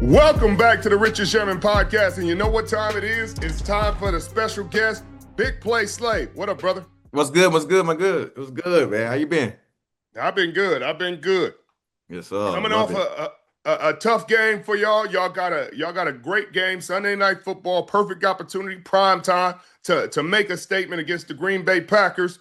Welcome back to the Richard Sherman podcast. And you know what time it is? It's time for the special guest, Big Play Slay. What up, brother? What's good? What's good? It was good, man. How you been? I've been good. Yes, sir. Coming Love off it. a tough game for y'all. Y'all got a great game. Sunday Night Football, perfect opportunity, prime time to make a statement against the Green Bay Packers.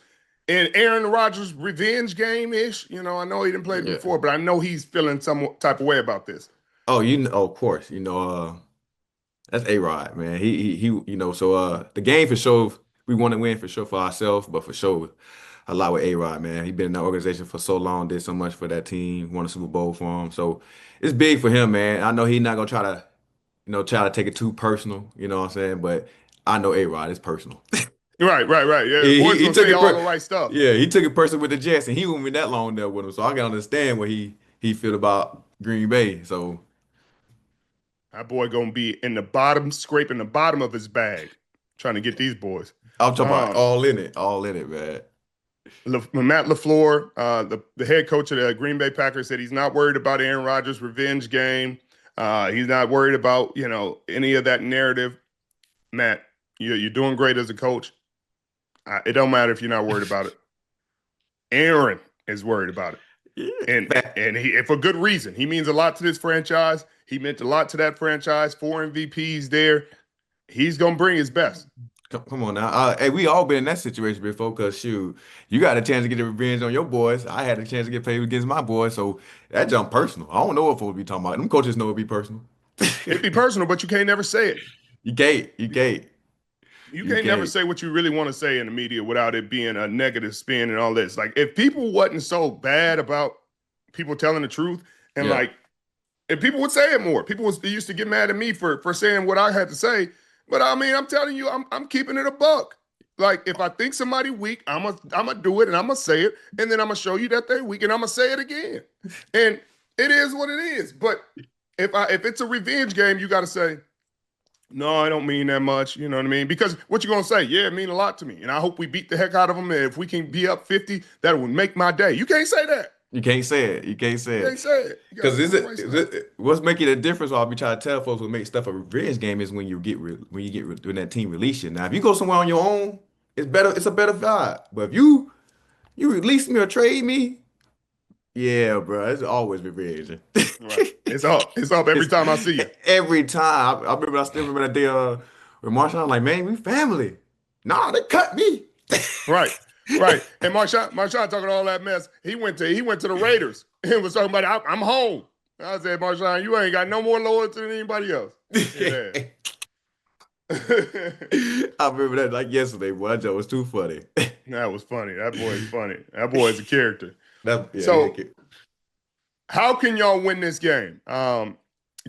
And Aaron Rodgers revenge game-ish. You know, I know he didn't play it Yeah. before, but I know he's feeling some type of way about this. Oh, of course. That's A-Rod, man. The game for sure, we want to win for sure for ourselves, but for sure, a lot with A-Rod, man. He's been in that organization for so long, did so much for that team, won a Super Bowl for him. So it's big for him, man. I know he's not gonna try to take it too personal, you know what I'm saying? But I know A-Rod, it's personal. Right. Yeah, He, boys he, he gonna took say it all the right stuff. Yeah, he took it personal with the Jets, and he wouldn't be that long there with him. So I can understand what he feel about Green Bay. So That boy gonna be in the bottom, scraping the bottom of his bag, trying to get these boys. I'm talking about all in it, man. Matt LaFleur, the head coach of the Green Bay Packers, said he's not worried about Aaron Rodgers' revenge game. He's not worried about any of that narrative. Matt, you're doing great as a coach. It don't matter if you're not worried about it. Aaron is worried about it. Yeah. And he for good reason. He means a lot to this franchise. He meant a lot to that franchise. 4 MVPs there. He's gonna bring his best. Come on now. Hey, we all been in that situation before, because shoot, you got a chance to get the revenge on your boys. I had a chance to get paid against my boys, so that jump personal. I don't know what folks be talking about. Them coaches know it'd be personal. It'd be personal, but you can't never say it. You can't. You can't never say what you really want to say in the media without it being a negative spin and all this. Like, if people wasn't so bad about people telling the truth, and Yeah. if people would say it more, they used to get mad at me for saying what I had to say. But I mean, I'm telling you, I'm keeping it a buck. Like, if I think somebody weak, I'm gonna do it, and I'm gonna say it, and then I'm gonna show you that they're weak, and I'm gonna say it again. And it is what it is. But if it's a revenge game, you got to say, no, I don't mean that much. You know what I mean? Because what you going to say? Yeah, it mean a lot to me. And I hope we beat the heck out of them. And if we can be up 50, that would make my day. You can't say that. You can't say it. You can't say You it. can't say it. You gotta Because say the right stuff. what's making a difference? I'll be trying to tell folks what makes stuff a revenge game is when when that team release you. Now, if you go somewhere on your own, it's better. It's a better vibe. But if you release me or trade me, yeah, bro, it's always revenge. Right. It's up every It's time I see you. every time. I still remember that day with Marshall. I'm like, man, we family. Nah, they cut me. Right. And Marshawn talking all that mess. He went to the Raiders and was talking about, I'm home. I said, Marshawn, you ain't got no more loyalty than anybody else. Yeah. I remember that like yesterday, boy. That joke was too funny. That was funny. That boy is funny. That boy is a character. Yeah, So, how can y'all win this game?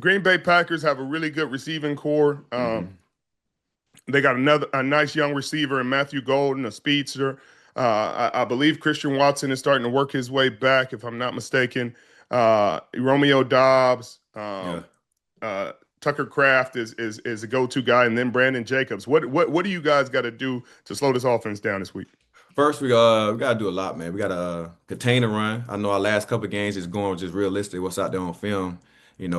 Green Bay Packers have a really good receiving core. They got a nice young receiver in Matthew Golden, a speedster. I believe Christian Watson is starting to work his way back, if I'm not mistaken. Romeo Dobbs, Tucker Kraft is a go-to guy, and then Brandon Jacobs. What do you guys got to do to slow this offense down this week? First, we gotta do a lot, man. We gotta contain the run. I know our last couple of games is going just realistic. What's out there on film,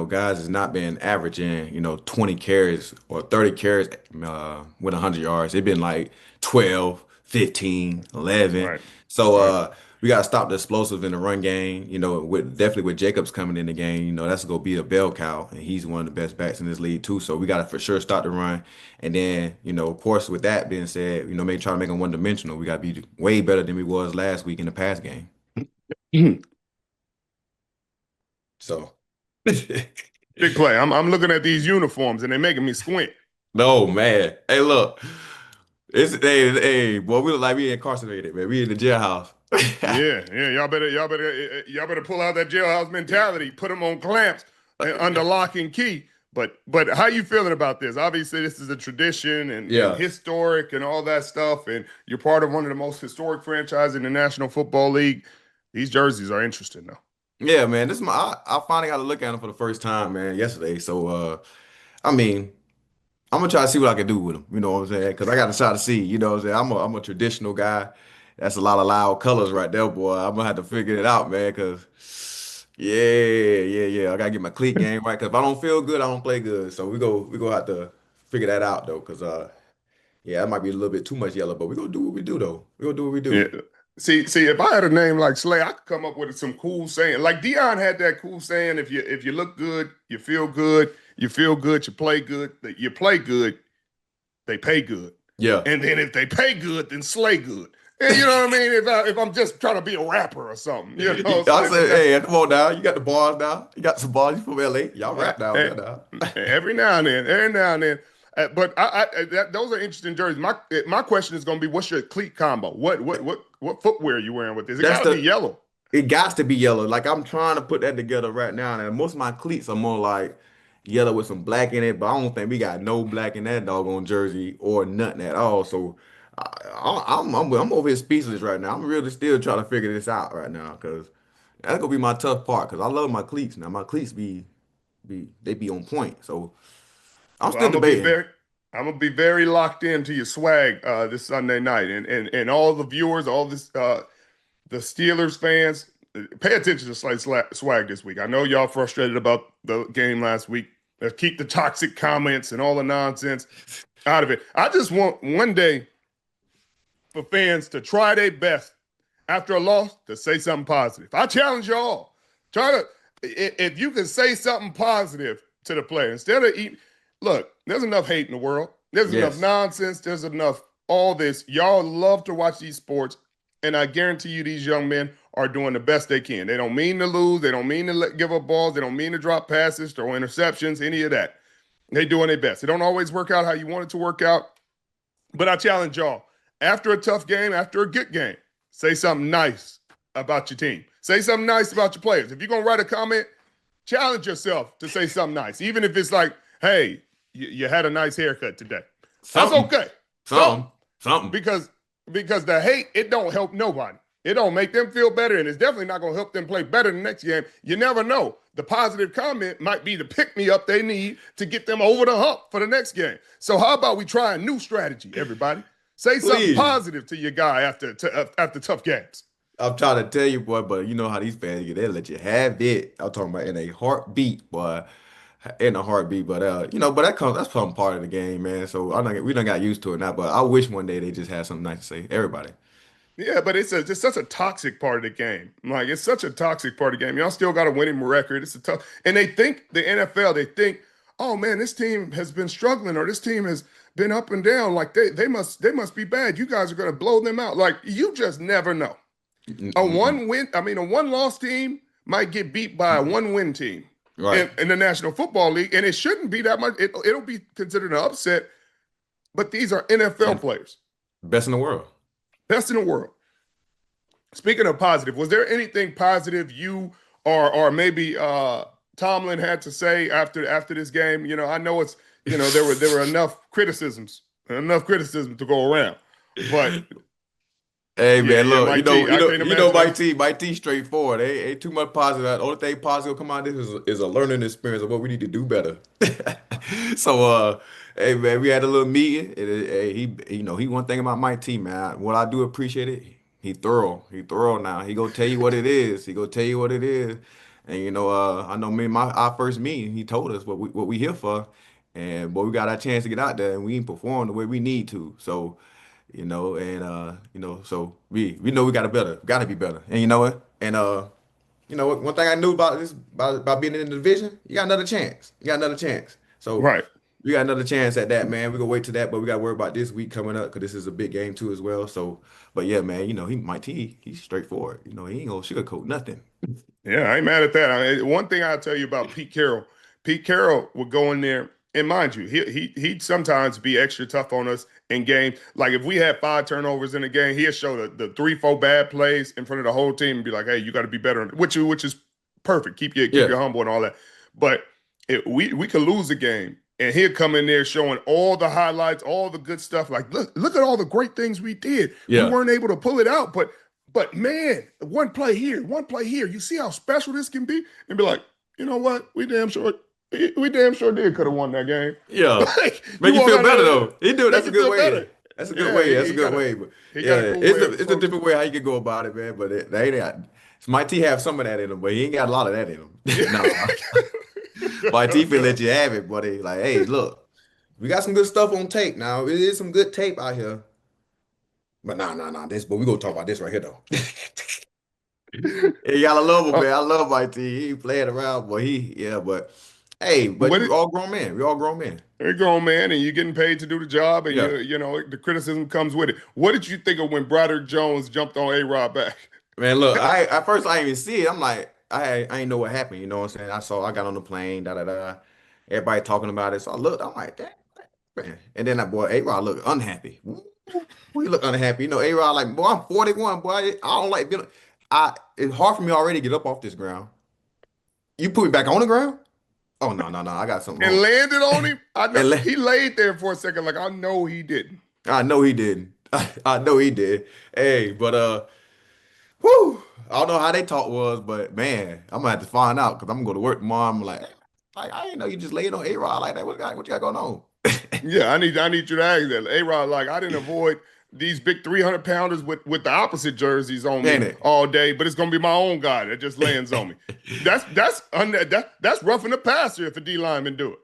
guys has not been averaging, 20 carries or 30 carries with 100 yards. They've been like 12, 15, 11. Right. So we gotta stop the explosive in the run game. Definitely with Jacobs coming in the game, that's gonna be a bell cow, and he's one of the best backs in this league too. So we gotta for sure start the run, and then of course, with that being said, maybe try to make them one dimensional. We gotta be way better than we was last week in the pass game. So Big play. I'm looking at these uniforms and they're making me squint. no, man. Hey, look, hey, boy, we look like we incarcerated, man. We in the jailhouse. Yeah. Y'all better pull out that jailhouse mentality. Put them on clamps under lock and key. But how you feeling about this? Obviously, this is a tradition and historic and all that stuff. And you're part of one of the most historic franchises in the National Football League. These jerseys are interesting, though. Yeah, man. I finally got to look at them for the first time, man, yesterday. So, I mean, I'm gonna try to see what I can do with them. You know what I'm saying? Because I got to try to see. You know what I'm saying? I'm a traditional guy. That's a lot of loud colors right there, boy. I'm gonna have to figure it out, man. Because Yeah. I gotta get my cleat game right. Cause if I don't feel good, I don't play good. So we go have to figure that out though. Cause yeah, that might be a little bit too much yellow, but we gonna do what we do though. We gonna do what we Yeah. do. See, if I had a name like Slay, I could come up with some cool saying. Like Dion had that cool saying: if you look good, you feel good. You feel good, you play good. You play good, they pay good. Yeah. And then if they pay good, then slay good. And you know what I mean? If I'm just trying to be a rapper or something, so I said, hey, come on now. You got the bars now. You got some bars. You from LA. Y'all uh, rap down eh, there now. every now and then, every now and then. But those are interesting jerseys. My question is going to be, what's your cleat combo? What footwear are you wearing with this? It That's got to be the yellow. It got to be yellow. Like I'm trying to put that together right now. And most of my cleats are more like yellow with some black in it, but I don't think we got no black in that doggone jersey or nothing at all. So I'm over here speechless right now. I'm really still trying to figure this out right now because that's gonna be my tough part. Because I love my cleats. Now my cleats be on point. So I'm Well, still debating. I'm gonna be very locked into your swag this Sunday night, and all the viewers, all this the Steelers fans, pay attention to swag this week. I know y'all frustrated about the game last week. Keep the toxic comments and all the nonsense out of it. I just want one day for fans to try their best after a loss to say something positive. I challenge y'all. Try to, if you can say something positive to the player instead of eat. Look, there's enough hate in the world. There's enough Yes. nonsense. There's enough all this. Y'all love to watch these sports, and I guarantee you, these young men are doing the best they can. They don't mean to lose. They don't mean to give up balls. They don't mean to drop passes, throw interceptions, any of that. They doing their best. They don't always work out how you want it to work out. But I challenge y'all, after a tough game, after a good game, say something nice about your team. Say something nice about your players. If you're going to write a comment, challenge yourself to say something nice. Even if it's like, hey, you had a nice haircut today. That's Something. okay. Something. Something. Something. Because the hate, it don't help nobody. It don't make them feel better, and it's definitely not going to help them play better the next game. You never know. The positive comment might be the pick-me-up they need to get them over the hump for the next game. So how about we try a new strategy, everybody? Say something Please. positive to your guy after tough games. I'm trying to tell you, boy, but you know how these fans get. They let you have it. I'm talking about in a heartbeat, boy, in a heartbeat. But but that's some part of the game, man. So we don't got used to it now. But I wish one day they just had something nice to say. Everybody. Yeah, but it's just such a toxic part of the game. Like it's such a toxic part of the game. Y'all still got a winning record. It's a tough, and they think the NFL. They think, oh man, this team has been struggling, or this team has been up and down. Like they must be bad. You guys are going to blow them out. Like you just never know. A Mm-mm. one win, I mean, a one loss team might get beat by a one win team Right. in the National Football League, and it shouldn't be that much. It'll be considered an upset, but these are NFL And players, best in the world. best in the world. Speaking of positive, was there anything positive you or maybe Tomlin had to say after this game? I know it's there were enough criticism to go around, but Hey yeah, man, yeah, look, Mike T, I can't imagine. Mike T straightforward. Ain't too much positive. The only thing positive come out of this is a learning experience of what we need to do better. So hey man, we had a little meeting. Hey, he one thing about Mike T, man. What I do appreciate it, he thorough. He thorough now. He gonna tell you what it is. He gonna tell you what it is. And I know me and our first meeting, he told us what we here for. And boy, we got our chance to get out there and we ain't perform the way we need to. So so we know we gotta be better. And you know what? And what? One thing I knew about this about being in the division, you got another chance. You got another chance. So Right. we got another chance at that, man. We gonna wait to that, but we gotta worry about this week coming up because this is a big game too as well. So, but yeah, man, he's straightforward. He ain't gonna sugarcoat nothing. Yeah, I ain't mad at that. One thing I'll tell you about Pete Carroll would go in there, and mind you, he'd sometimes be extra tough on us in games. Like if we had 5 turnovers in a game, he'd show the 3, 4 bad plays in front of the whole team and be like, "Hey, you got to be better," which is perfect. Keep Yeah. you humble and all that. But we could lose a game, and he'd come in there showing all the highlights, all the good stuff. Like look at all the great things we did. We Yeah. weren't able to pull it out, but man, one play here, one play here. You see how special this can be? And be like, you know what? We damn sure did could have won that game. Yeah. Like Make you you walk feel out better there, though. He do it. make That's a you good feel way. better. That's a good Yeah, way. he, That's a he good got a way. But he got a yeah, cool it's way a, of it's a approaching. different way how you can go about it, man. But Mike T have some of that in him, but he ain't got a lot of that in him. Yeah. No, Mike T finna let you have it, buddy. Like, hey, look, we got some good stuff on tape now. It is some good tape out here. But nah. But we gonna talk about this right here though. Hey, you gotta love him, Oh, man. I love Mike T. He ain't playing around, but but hey, but what you all grown men. We all grown men. There you go, man, and you're getting paid to do the job, and Yeah. you know the criticism comes with it. What did you think of when Broderick Jones jumped on A-Rod back? Man, look, I at first I didn't even see it. I'm like, I ain't know what happened. You know what I'm saying? I got on the plane, da da da. Everybody talking about it. So I looked, I'm like, damn, man. And then that boy A-Rod looked unhappy. Ooh, he looked unhappy. You know, A-Rod like, boy, I'm 41, boy. I don't like being. It's hard for me already to get up off this ground. You put me back on the ground? Oh no. I got something And wrong. landed on him. I know And he laid there for a second, like I know he didn't. I know he didn't. I know he did. Hey, but whew, I don't know how they talk was, but man, I'm gonna have to find out because I'm gonna go to work tomorrow. I'm like, I didn't know you just laid on A-Rod like that. What you got going on? Yeah, I need you to ask that. A-Rod, like I didn't avoid these big 300 pounders with the opposite jerseys on Ain't me it? all day, but it's gonna be my own guy that just lands on me. That's roughing the passer if a D lineman do it.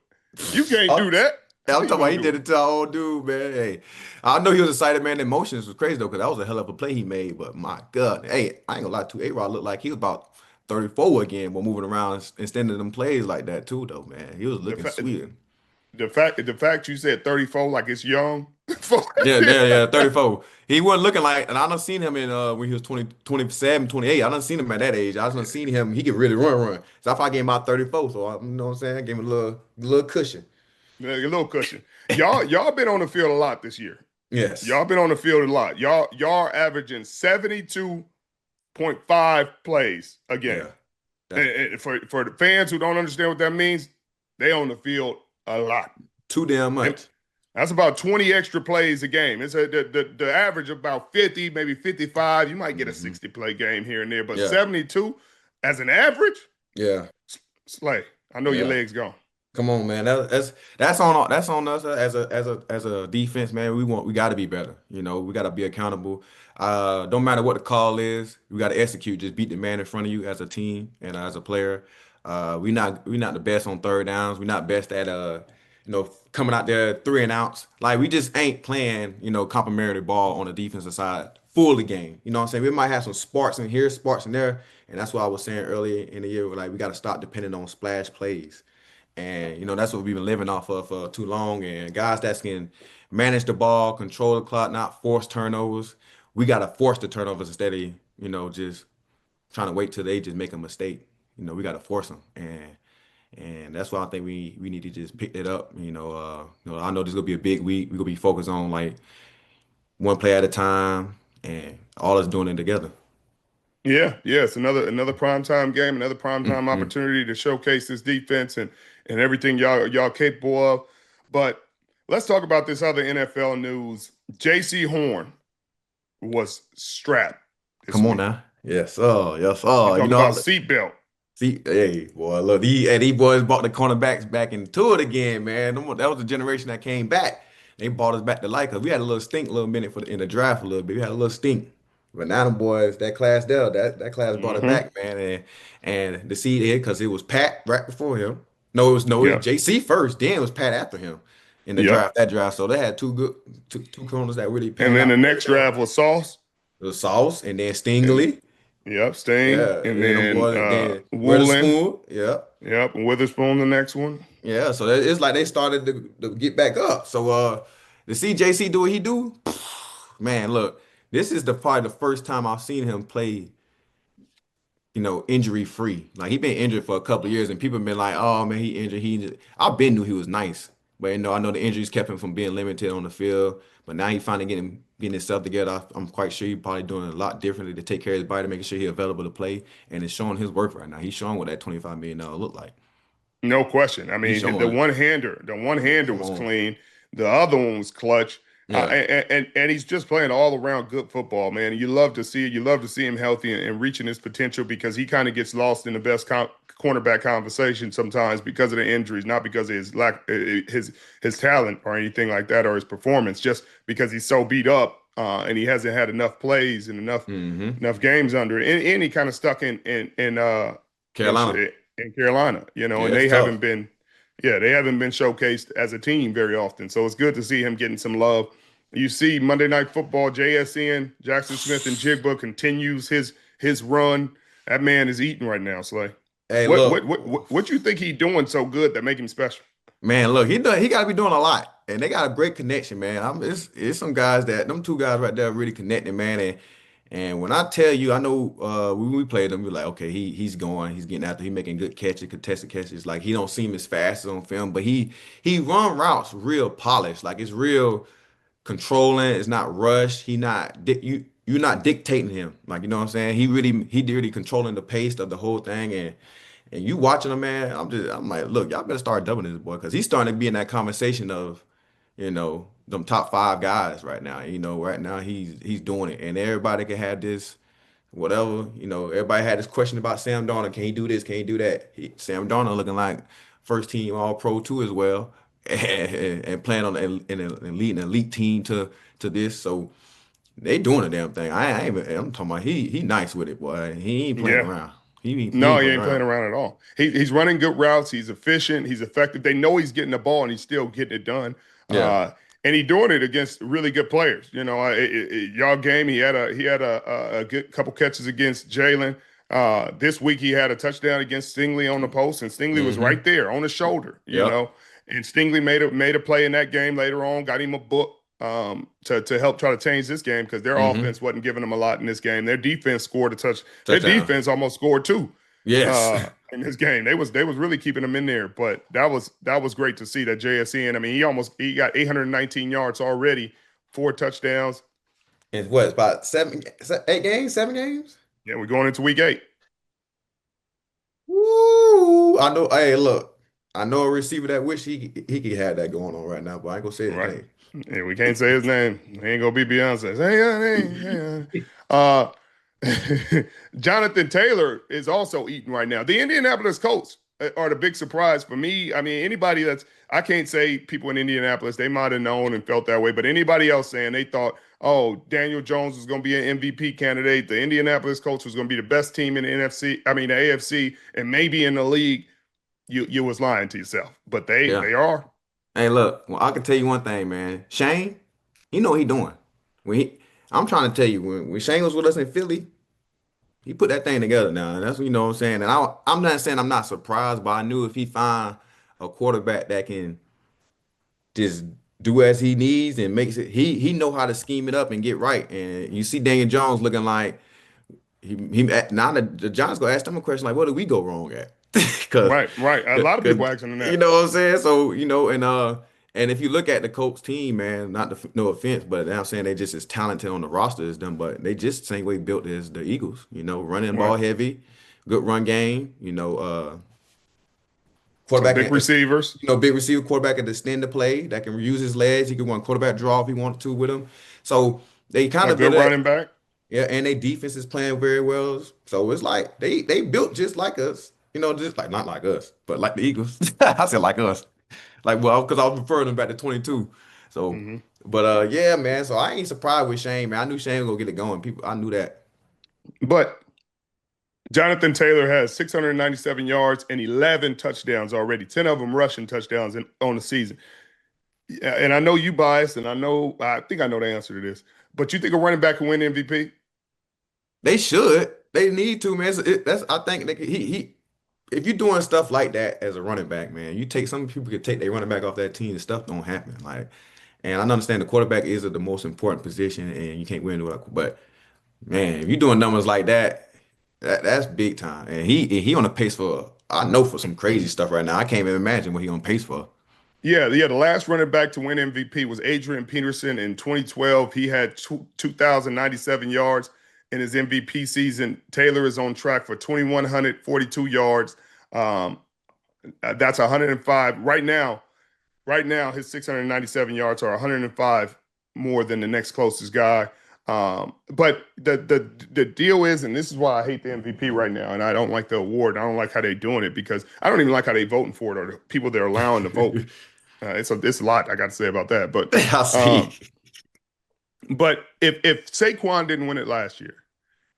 You can't I'm, do that. How I'm you talking about gonna he do did it? it to our old dude, man. Hey, I know he was excited, man. The emotions was crazy though, because that was a hell of a play he made. But my God, hey, I ain't gonna lie to you. A-Rod looked like he was about 34 again when moving around and extending them plays like that too, though, man. He was The looking fact, sweet. the fact you said 34 like it's young. Yeah, 34. He wasn't looking like, and I done seen him in when he was 20, 27, 28. I done seen him at that age. I done seen him, he could really run. So I thought I gave him about 34. So you know what I'm saying? I gave him a little cushion. A little cushion. Y'all been on the field a lot this year. Yes. Y'all been on the field a lot. Y'all are averaging 72.5 plays a game. Yeah. That's And for the fans who don't understand what that means, they on the field a lot. too damn And much. that's about 20 extra plays a game. It's the average about 50, maybe 55. You might get a Hmm. 60 play game here and there, but Yeah. 72 as an average, Yeah. Slay. I know your Yeah. legs gone. Come on, man. That's on us as a defense, man. We got to be better. You know, we got to be accountable. Don't matter what the call is, we got to execute. Just beat the man in front of you as a team and as a player. We not the best on third downs. We're not best at coming out there three and outs. Like we just ain't playing complimentary ball on the defensive side full the game. You know what I'm saying? We might have some sparks in here, sparks in there, and that's what I was saying earlier in the year. Like we got to stop depending on splash plays. And that's what we've been living off of for too long. And guys that can manage the ball, control the clock, not force turnovers. We gotta force the turnovers instead of just trying to wait till they just make a mistake. We gotta force them, and that's why I think we need to just pick it up. I know this is gonna be a big week. We're gonna be focused on like one play at a time, and all us doing it together. Yeah. It's another primetime game, another primetime Hmm. opportunity to showcase this defense and everything y'all capable of. But let's talk about this other NFL news. Jaycee Horn was strapped this Come on week. now. Yes, oh, yes, You oh. talk about seatbelt. See, hey, boy, look, these boys brought the cornerbacks back into it again, man. That was the generation that came back. They brought us back to life because we had a little stink, a little minute in the draft a little bit. We had a little stink, but now them boys, that class there, that class brought it Hmm. back, man. And the seed here because it was Pat right before him. No, it was Yep. JC first, then it was Pat after him in the Yep. draft. That draft, so they had two corners that really And panned then out the really next well. draft was Sauce. It was Sauce and then And Stingley, yep, Sting. yeah, And and them then boys, then Woolen. Witherspoon, yeah. Yep. And Witherspoon the next one. Yeah, so it's like they started to get back up. So to see JC do what he do, man, look, this is probably the first time I've seen him play, injury free. Like he been injured for a couple of years, and people have been like, "Oh man, he injured." He injured. I've been knew he was nice, but I know the injuries kept him from being limited on the field. But now he finally getting himself together. I'm quite sure he's probably doing a lot differently to take care of his body, making sure he's available to play, and it's showing his work right now. He's showing what that $25 million look like. No question. I He's mean, showing. the one hander Come was on. clean. The other one was clutch. Yeah. And he's just playing all around good football, man. You love to see it. You love to see him healthy and reaching his potential because he kind of gets lost in the best cornerback conversation sometimes because of the injuries, not because of his lack his talent or anything like that or his performance, just because he's so beat up and he hasn't had enough plays and Hmm. enough games under it. And he kind of stuck in Carolina. in Carolina, you know, Yeah, and that's they haven't tough. been, yeah, they haven't been showcased as a team very often. So it's good to see him getting some love. You see Monday Night Football, JSN, Jackson Smith and Jigba continues his run. That man is eating right now, Slay. Hey, What look, what what what you think he doing so good that make him special? man, look, he got to be doing a lot, and they got a great connection, man. It's some guys that them two guys right there really connecting, man. And when I tell you, I know when we played them, we're like, okay, he's getting after, he making good catches, contested catches. Like he don't seem as fast as on film, but he run routes real polished, like it's real controlling. It's not rushed. You're not dictating him. Like you know what I'm saying. He really controlling the pace of the whole thing, and you watching him, man. I'm like, look, y'all better start doubling this boy because he's starting to be in that conversation of them top five guys right now. Right now he's doing it, and everybody can have this whatever. Everybody had this question about Sam Darnold. Can he do this? Can he do that? Sam Darnold looking like first team All Pro too as well, and playing on and leading an elite team to this. So they doing the damn thing. I ain't even, I'm talking about he nice with it, boy. He ain't playing Yeah. around. He No, ain't he playing ain't playing around. around at all. He's running good routes. He's efficient. He's effective. They know he's getting the ball, and he's still getting it done. Yeah. And he's doing it against really good players. Y'all game. He had a good couple catches against Jalen. This week he had a touchdown against Stingley on the post, and Stingley was right Mm-hmm. there on his shoulder. Yep. And Stingley made a play in that game later on. Got him a book to help try to change this game because their Mm-hmm. offense wasn't giving them a lot in this game. Their defense scored a touch. Their Touchdown. defense almost scored two Yes. in this game. They was really keeping them in there, but that was great to see that JSN. I mean, he got 819 yards already, 4 touchdowns. It's what? It's about 8 games, 7 games? Yeah, we're going into week 8. Woo! I know. Hey, look, I know a receiver that wish he could have that going on right now, but I ain't gonna say his Right. name. Yeah, we can't say his name. He ain't gonna be Beyonce. Jonathan Taylor is also eating right now. The Indianapolis Colts are the big surprise for me. I mean, anybody I can't say people in Indianapolis, they might have known and felt that way, but anybody else saying they thought, oh, Daniel Jones was going to be an MVP candidate, the Indianapolis Colts was going to be the best team in the the AFC, and maybe in the league, you was lying to yourself. But they Yeah. they are. Hey, look, well, I can tell you one thing, man. Shane, he know what he doing. When I'm trying to tell you, when Shane was with us in Philly, he put that thing together now. And that's what you know what I'm saying. And I'm not saying I'm not surprised, but I knew if he find a quarterback that can just do as he needs and makes it, he know how to scheme it up and get right. And you see Daniel Jones looking like now the Giants gonna ask them a question like, what did we go wrong at? Because Right, right. A lot of people asking him you that. know what I'm saying. So and if you look at the Colts team, man, not to, no offense, but I'm saying they just as talented on the roster as them, but they just same way built as the Eagles. Running ball Right. heavy, good run game. Some Quarterback big can receivers, big receiver quarterback can extend the play that can use his legs. He can run quarterback draw if he wanted to with him. So they kind a of built good that. running back. Yeah, and their defense is playing very well. So it's like they built just like us. Just like not like us, but like the Eagles. I said like us. Like well, because I was referring them back to 22. So, Hmm. but yeah, man. So I ain't surprised with Shane, man. I knew Shane was gonna get it going. I knew that. But Jonathan Taylor has 697 yards and 11 touchdowns already, 10 of them rushing touchdowns on the season. Yeah, and I know you biased, and I think I know the answer to this. But you think a running back can win MVP? They should. They need to, man. That's I think he if you're doing stuff like that as a running back, man, you take some people could take their running back off that team and stuff don't happen. Like, and I understand the quarterback is the most important position and you can't win without, but man, if you're doing numbers like that, that's big time. And he on a pace for I know for some crazy stuff right now. I can't even imagine what he on pace for. Yeah, yeah. The last running back to win MVP was Adrian Peterson in 2012. He had 2,097 yards in his MVP season. Taylor is on track for 2,142 yards. Um, that's 105 right now. Right now, his 697 yards are 105 more than the next closest guy. But the deal is, and this is why I hate the MVP right now, and I don't like the award. I don't like how they're doing it because I don't even like how they voting for it or the people they're allowing to vote. It's a lot I got to say about that. But I um, see. But if Saquon didn't win it last year,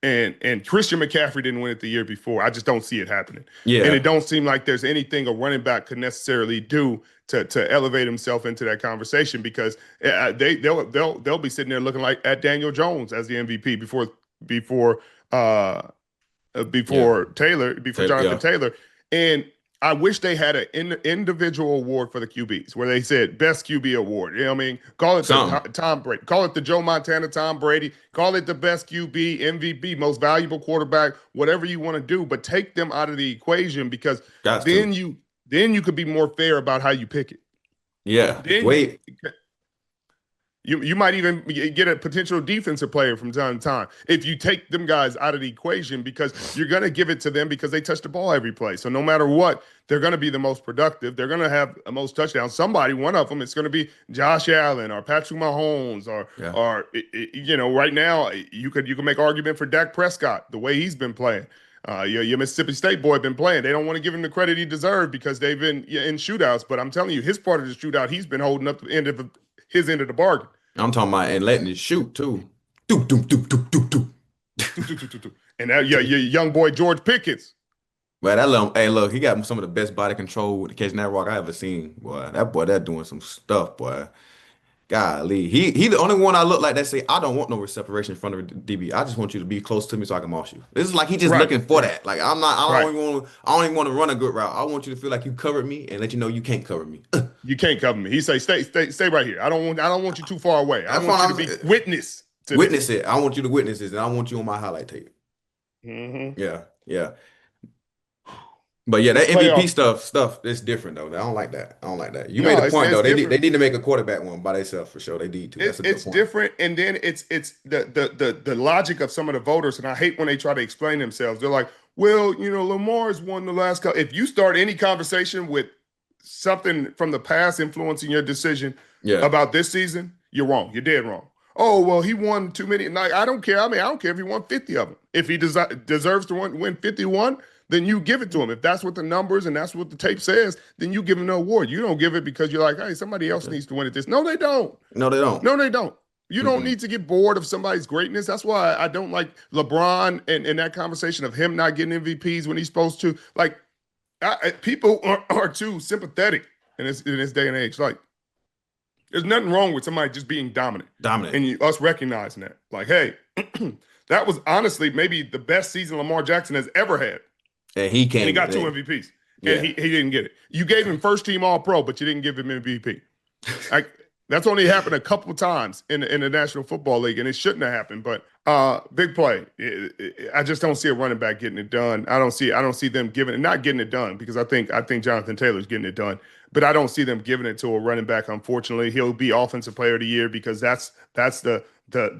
and Christian McCaffrey didn't win it the year before, I just don't see it happening. And it Yeah, don't seem like there's anything a running back could necessarily do to elevate himself into that conversation because they'll be sitting there looking like at Daniel Jones as the MVP before uh yeah, before Jonathan Yeah. Taylor. And I wish they had an individual award for the QBs where they said best QB award. You know what I mean? Call it the Something Tom Brady, call it the Joe Montana Tom Brady, call it the best QB, MVP, most valuable quarterback, whatever you want to do, but take them out of the equation because got to. then you could be more fair about how you pick it. Yeah, Then wait. you might even get a potential defensive player from time to time if you take them guys out of the equation because you're going to give it to them because they touch the ball every play. So no matter what, they're going to be the most productive. They're going to have the most touchdowns. Somebody, one of them, it's going to be Josh Allen or Patrick Mahomes Yeah, or right now you could make argument for Dak Prescott the way he's been playing. Your Mississippi State boy been playing. They don't want to give him the credit he deserved because they've been in shootouts. But I'm telling you, his part of the shootout, he's been holding up the end of his end of the bargain. I'm talking about and letting it shoot too. Doop, doop, doop, doop, doop, doop. And that, yeah, your young boy George Pickens. But that little, hey, look, he got some of the best body control with catching that rock I ever seen. Boy, that doing some stuff, boy. Golly, he the only one I look like that say I don't want no separation in front of the DB. I just want you to be close to me so I can moss you. This is like he just Right, looking for right, that. Like I'm not. right. I don't even want to run a good route. I want you to feel like you covered me and let you know you can't cover me. You can't cover me. He say, stay right here. I don't want you too far away. I That's want what you I to was. be witness to this. Witness it. I want you to witness this, and I want you on my highlight tape. Mm-hmm. Yeah, yeah. But yeah, This that MVP playoff, stuff is different though. I don't like that. I don't like that. You made no, a point it's though. different. They need to make a quarterback one by themselves for sure. They need to. That's a good It's point. different, and then it's the logic of some of the voters, and I hate when they try to explain themselves. They're like, "Well, Lamar's won the last couple." If you start any conversation with something from the past influencing your decision Yeah, about this season, you're wrong. You're dead wrong. Oh well, he won too many. Like I don't care. I mean, I don't care if he won 50 of them. If he deserves to win 51, then you give it to him. If that's what the numbers and that's what the tape says, then you give him the award. You don't give it because you're like, hey, somebody else needs to win at this. No, they don't. no, they don't. No, they don't. You don't Mm-mm. need to get bored of somebody's greatness. That's why I don't like LeBron and that conversation of him not getting MVPs when he's supposed to. Like, people are too sympathetic in this day and age. Like, there's nothing wrong with somebody just being dominant Dominant, and us recognizing that. Like, hey, that was honestly maybe the best season Lamar Jackson has ever had. and he And he can't got get two it. MVPs. And Yeah, he didn't get it. You gave him first team all pro, but you didn't give him MVP. Like that's only happened a couple of times in the National Football League, and it shouldn't have happened. But big play. I just don't see a running back getting it done. I don't see them giving it, not getting it done because I think Jonathan Taylor's getting it done. But I don't see them giving it to a running back. Unfortunately, he'll be Offensive Player of the Year because that's the deal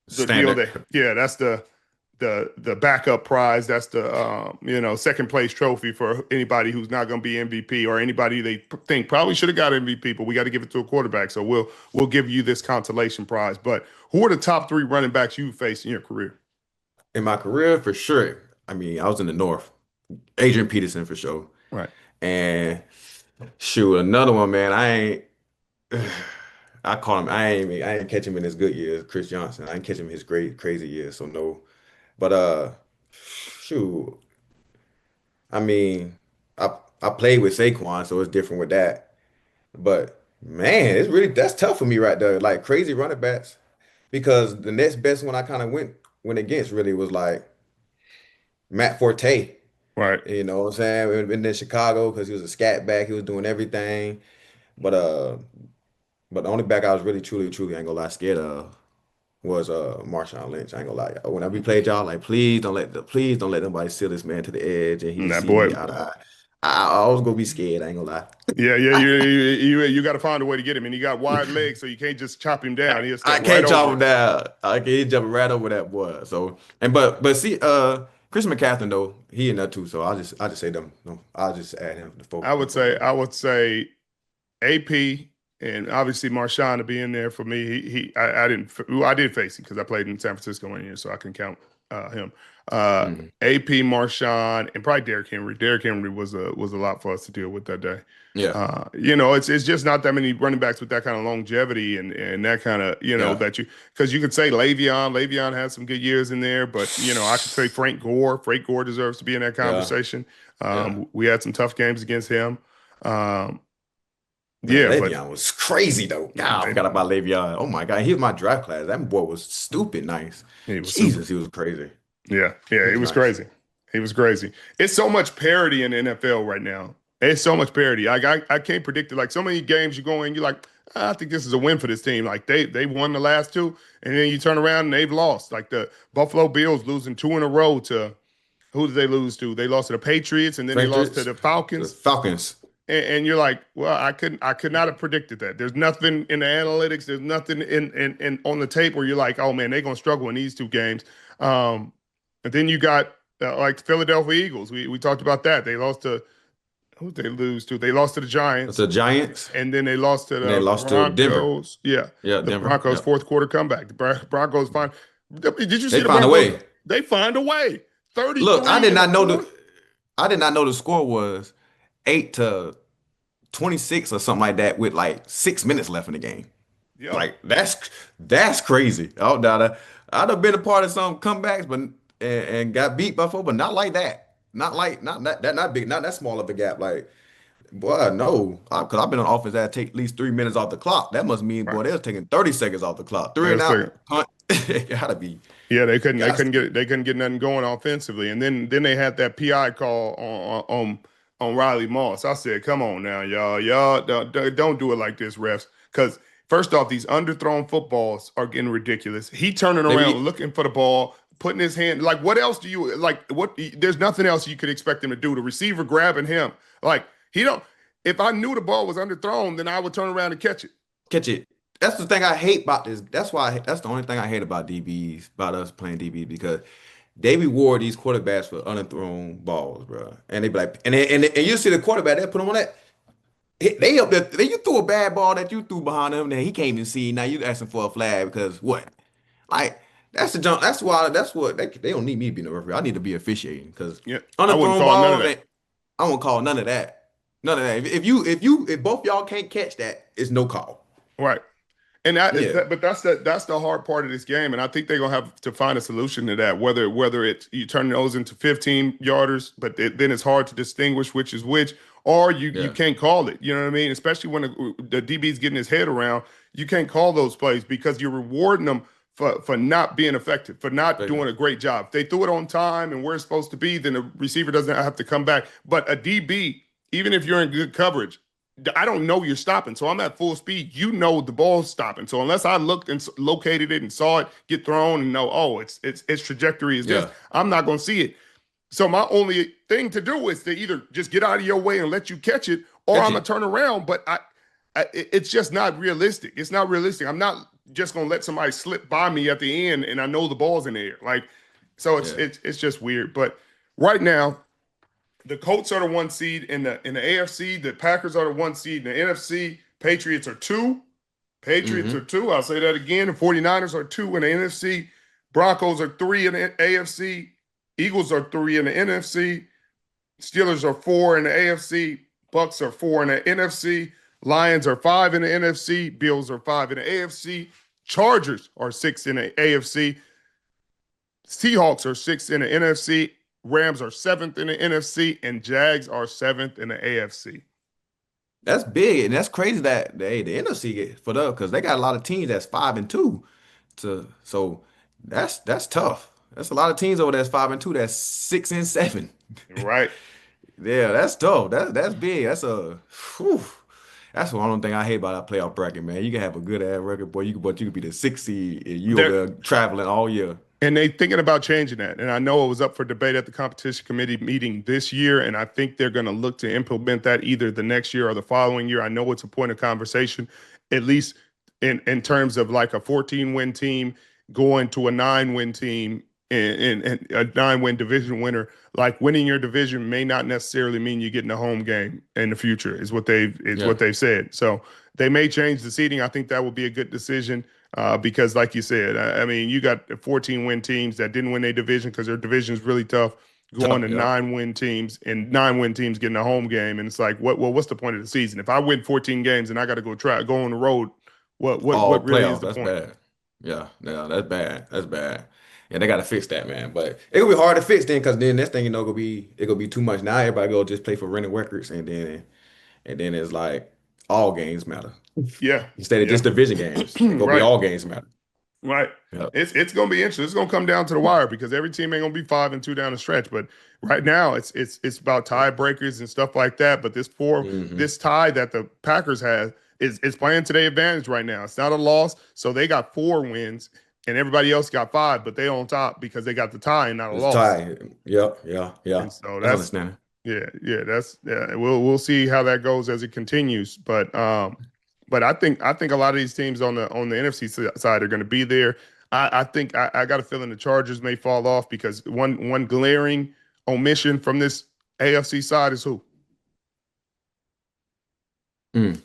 standard. that that's the backup prize. That's the second place trophy for anybody who's not going to be MVP or anybody they think probably should have got MVP. But we got to give it to a quarterback. So we'll give you this consolation prize. But who are the top three running backs you faced in your career? In my career, for sure. I mean, I was in the North. Adrian Peterson for sure. Right. And shoot, another one, man. I ain't. I call him. I ain't catch him in his good years. Chris Johnson. I ain't catch him in his great crazy years. So no. But shoot. I mean, I played with Saquon, so it's different with that. But man, that's tough for me right there. Like crazy running backs, because the next best one I kind of went against really was like Matt Forte. Right. You know what I'm saying? And then Chicago because he was a scat back, he was doing everything. But uh, but the only back I was really truly I ain't gonna lie scared of was Marshawn Lynch. I ain't gonna lie. When we played y'all, like please don't let nobody seal this man to the edge and he And that see boy. me out of eye. I was gonna be scared. I ain't gonna lie. Yeah, yeah, you got to find a way to get him, and he got wide legs, so you can't just chop him down. He'll I step right can't chop over him it. down. I can't jump right over that boy. So and but see Chris McCaffrey though he in there too. So I just say them. No, I'll just add him I would before say them. AP and obviously Marshawn to be in there for me. I did face him because I played in San Francisco one year, so I can count him. Mhm. AP, Marshawn, and probably Derrick Henry. Derrick Henry was a lot for us to deal with that day. Yeah, It's just not that many running backs with that kind of longevity and that kind of yeah, that because you could say Le'Veon. Le'Veon had some good years in there, but I could say Frank Gore. Frank Gore deserves to be in that yeah, conversation. yeah. We had some tough games against him. Um, Man, yeah, but Le'Veon was crazy though. God, I forgot about Le'Veon. Oh my God, he was my draft class. That boy was stupid nice. he was super. Jesus, he was crazy. Yeah, He yeah, he was was nice. crazy. He was crazy. It's so much parity in the NFL right now. It's so much parity. I can't predict it. Like so many games you go in, you're like, I think this is a win for this team. Like they won the last two, and then you turn around and they've lost. Like the Buffalo Bills losing two in a row to who did they lose to? They lost to the Patriots, and then they lost to Patriots, the the Falcons. Falcons. And you're like, well, I could not have predicted that. There's nothing in the analytics. There's nothing in on the tape where you're like, oh man, they're gonna struggle in these two games. Um, and then you got like the Philadelphia Eagles. We talked about that. They lost to who did they lose to? They lost to the That's Giants, the Giants, and then they lost to and they the lost to Denver. Broncos. Yeah, Yeah, the Denver. Broncos Yeah, fourth quarter comeback. The Broncos find. Did you they see the found a Broncos? way. They find a way. Look, 33 in the fourth. I did not know the score was 8-26 or something like that with like 6 minutes left in the game. Yeah, Like that's crazy. I'd have been a part of some comebacks, but and got beat before, but not like that. Not big, not that small of a gap. Like boy, no, because I've been on offense that take at least 3 minutes off the clock. That must mean boy, right. they was taking 30 seconds off the clock. Three They and was taking. out, punt. It gotta be. Yeah, Got they couldn't get nothing going offensively, and then they had that PI call on Riley Moss. I said, come on now, y'all don't do it like this, refs. Because first off, these underthrown footballs are getting ridiculous. He turning around maybe looking for the ball, putting his hand like what else do you like? What there's nothing else you could expect him to do. The receiver grabbing him like he don't. If I knew the ball was underthrown, then I would turn around and catch it. catch it. That's the thing I hate about this. That's the only thing I hate about DBs, about us playing DBs, because they reward these quarterbacks for underthrown balls, bro. And they be like, and you see the quarterback, they put him on that. They up there, you threw a bad ball that you threw behind him, and he can't even see. Now you asking for a flag because what? Like that's the jump. That's why. That's what they don't need me to be the referee. I need to be officiating because Yeah, I wouldn't underthrown call none of balls. that. I won't call none of that. None of that. If both y'all can't catch that, it's no call. Right. And Yeah, but that's the hard part of this game, and I think they're gonna have to find a solution to that. Whether it's you turn those into 15 yarders, but then it's hard to distinguish which is which, or you yeah, can't call it. You know what I mean? Especially when the DB's getting his head around, you can't call those plays because you're rewarding them for not being effective, for not Baby. doing a great job. If they threw it on time and where it's supposed to be, then the receiver doesn't have to come back. But a DB, even if you're in good coverage, I don't know you're stopping. So I'm at full speed. You know the ball's stopping. So unless I looked and located it and saw it get thrown and know, oh, its trajectory is this, Yeah, I'm not going to see it. So my only thing to do is to either just get out of your way and let you catch it, or catch I'm gonna it. turn around. But it's just not realistic. It's not realistic. I'm not just gonna let somebody slip by me at the end and I know the ball's in the air. Like, so Yeah, it's just weird. But right now, the Colts are the one seed in the AFC. The Packers are the one seed in the NFC. Patriots are two. Patriots are hmm two. I'll say that again. The 49ers are two in the NFC. Broncos are three in the AFC. Eagles are three in the NFC. Steelers are four in the AFC. Bucks are four in the NFC. Lions are five in the NFC. Bills are five in the AFC. Chargers are six in the AFC. Seahawks are six in the NFC. Rams are seventh in the NFC. And Jags are seventh in the AFC. that's big, and that's crazy that the NFC get for them because they got a lot of teams that's 5-2. So that's tough. That's a lot of teams over there that's 5-2. That's 6-7. Right. Yeah, that's tough. That's big. Whew. That's one thing I hate about our playoff bracket, man. You can have a good ass record, boy. But you could be the 6th seed and you They're, over there traveling all year. And they thinking about changing that. And I know it was up for debate at the competition committee meeting this year. And I think they're going to look to implement that either the next year or the following year. I know it's a point of conversation, at least in terms of like a 14-win team going to a 9-win team and a 9-win division winner. Like winning your division may not necessarily mean you're getting a home game in the future, is what Yeah. they've said. So they may change the seating. I think that would be a good decision. because, like you said, I mean, you got 14-win teams that didn't win their division because their division is really tough, going Tough, to yeah. 9-win teams and 9-win teams getting a home game, and it's like, what? Well, what's the point of the season if I win 14 games and I got to go on the road? What Oh, really is playoffs, the that's point? bad. Yeah, yeah, that's bad. That's bad. Yeah, they gotta fix that, man. But it gonna be hard to fix then, because then next thing you know, gonna be too much. Now everybody go just play for rented records, and then it's like all games matter Yeah, instead of yeah, just division games. It gonna be right. all games matter. Right. Yep. It's gonna be interesting. It's gonna come down to the wire because every team ain't gonna be 5-2 down the stretch. But right now it's about tiebreakers and stuff like that. But Hmm. this tie that the Packers have is playing to their advantage right now. It's not a loss. So they got 4 wins and everybody else got 5, but they on top because they got the tie and not a It's loss. tied. Yep. Yeah. Yeah. And so That's that's understanding. yeah. We'll see how that goes as it continues. But I think a lot of these teams on the NFC side are going to be there. I think I got a feeling the Chargers may fall off because one glaring omission from this AFC side is who? Mm.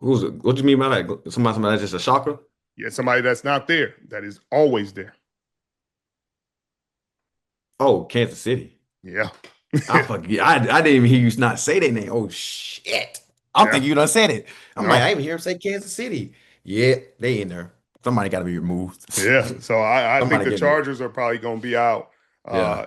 What do you mean by that? Somebody that's just a shocker? Yeah, somebody that's not there that is always there. Oh, Kansas City. Yeah, I forget. I didn't even hear you not say their name. Oh shit. I'm yeah, thinking you done said it. I'm like, no, I didn't even hear him say Kansas City. Yeah, they in there. Somebody got to be removed. yeah. So I think Somebody the getting. Chargers are probably going to be out. Yeah, Uh,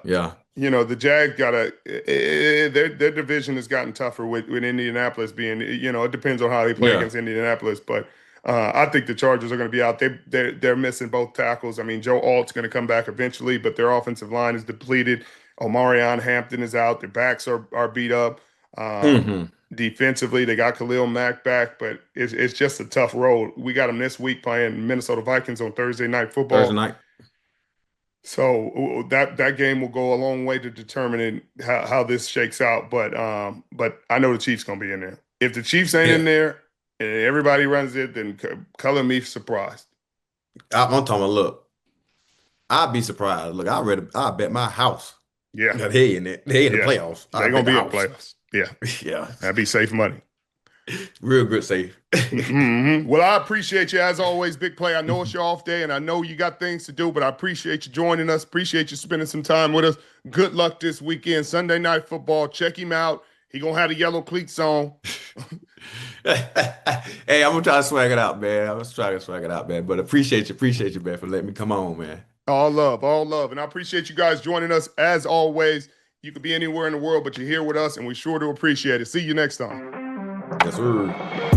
yeah, the Jag got their division has gotten tougher with Indianapolis being, it depends on how they play yeah. against Indianapolis, but I think the Chargers are going to be out. They're missing both tackles. I mean, Joe Alt's going to come back eventually, but their offensive line is depleted. Omarion Hampton is out. Their backs are beat up. Um, Hmm. Defensively, they got Khalil Mack back, but it's just a tough road. We got them this week playing Minnesota Vikings on Thursday Night Thursday Football. night. So that game will go a long way to determining how this shakes out. But I know the Chiefs gonna be in there. If the Chiefs ain't in Yeah, there and everybody runs it, then color me surprised. I'm talking about, look, I'd be surprised. Look, I bet my house Yeah, that they in it. They in the yeah, playoffs. I they gonna bet the be in house. playoffs. Yeah, Yeah. that'd be safe money. Real good safe. Well, I appreciate you as always, Big Play. I know it's your off day, and I know you got things to do, but I appreciate you joining us. Appreciate you spending some time with us. Good luck this weekend, Sunday Night Football. Check him out. He gonna have the yellow cleats on. Hey, I'm gonna try to swag it out, man. I'm gonna try to swag it out, man. But appreciate you, man, for letting me come on, man. All love. And I appreciate you guys joining us as always. You could be anywhere in the world, but you're here with us, and we sure do appreciate it. See you next time. Yes, sir.